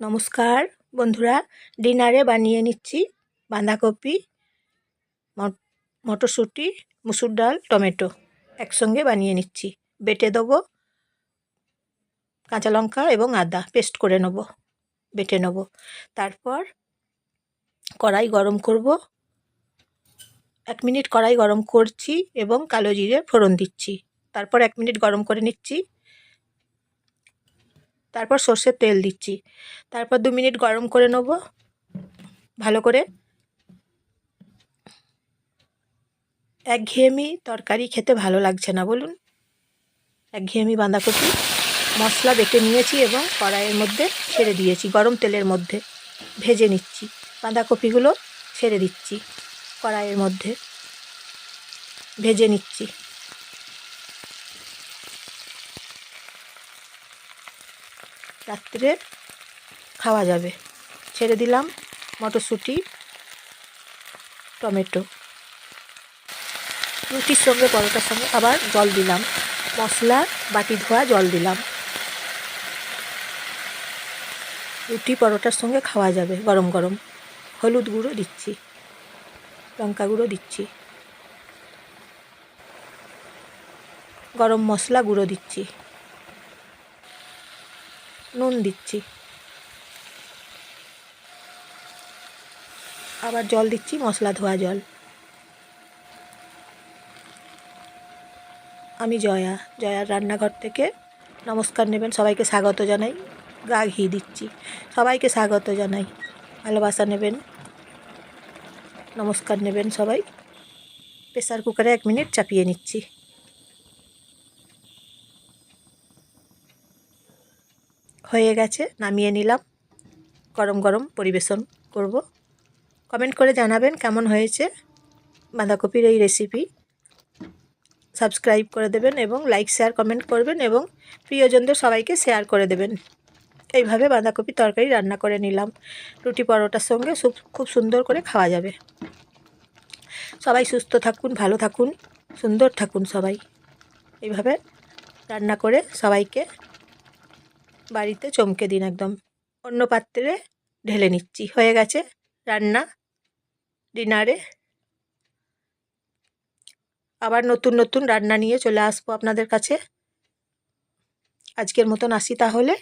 নমস্কার বন্ধুরা, ডিনারে বানিয়ে নিচ্ছি বাঁধাকপি, মটরশুঁটি, মুসুর ডাল, টমেটো একসঙ্গে বানিয়ে নিচ্ছি। বেটে দেবো, কাঁচা লঙ্কা এবং আদা পেস্ট করে নেব, বেটে নেব। তারপর কড়াই গরম করব, 1 মিনিট কড়াই গরম করছি এবং কালো জিরে ফোড়ন দিচ্ছি। তারপর 1 মিনিট গরম করে নিচ্ছি, তারপর সর্ষের তেল দিচ্ছি। তারপর 2 মিনিট গরম করে নেব ভালো করে। একঘেয়েমি তরকারি খেতে ভালো লাগছে না বলুন? একঘেয়েমি বাঁধাকপি মশলা বেটে নিয়েছি এবং কড়াইয়ের মধ্যে ছেড়ে দিয়েছি, গরম তেলের মধ্যে ভেজে নিচ্ছি। বাঁধাকপিগুলো ছেড়ে দিচ্ছি, কড়াইয়ের মধ্যে ভেজে নিচ্ছি। রাত্রে খাওয়া যাবে। ছেড়ে দিলাম মটরশুঁটি, টমেটো। রুটির সঙ্গে পরোটার সঙ্গে আবার জল দিলাম, মশলা বাটি ধোয়া জল দিলাম। রুটি পরোটার সঙ্গে খাওয়া যাবে গরম গরম। হলুদ গুঁড়ো দিচ্ছি, লঙ্কা গুঁড়ো দিচ্ছি, গরম মশলা গুঁড়ো দিচ্ছি, নুন দিচ্ছি, আবার জল দিচ্ছি, মশলা ধোয়া জল। আমি জয়ার রান্নাঘর থেকে নমস্কার নেবেন, সবাইকে স্বাগত জানাই। গা ঘি দিচ্ছি, সবাইকে স্বাগত জানাই, ভালোবাসা নেবেন, নমস্কার নেবেন সবাই। প্রেসার কুকারে 1 মিনিট চাপিয়ে নিচ্ছি। হয়ে গেছে, নামিয়ে নিলাম। গরম গরম পরিবেশন করব। কমেন্ট করে জানাবেন কেমন হয়েছে বাঁধাকপির এই রেসিপি। সাবস্ক্রাইব করে দেবেন এবং লাইক শেয়ার কমেন্ট করবেন এবং প্রিয়জনদের সবাইকে শেয়ার করে দেবেন। এইভাবে বাঁধাকপি তরকারি রান্না করে নিলাম। রুটি পরোটার সঙ্গে খুব সুন্দর করে খাওয়া যাবে। সবাই সুস্থ থাকুন, ভালো থাকুন, সুন্দর থাকুন সবাই। এইভাবে রান্না করে সবাইকে বাড়িতে চমকে দিন একদম। অন্য পাত্রে ঢেলে নিচ্ছি। হয়ে গেছে রান্না ডিনারে। আবার নতুন নতুন রান্না নিয়ে চলে আসবো আপনাদের কাছে। আজকের মতন আসি তাহলে।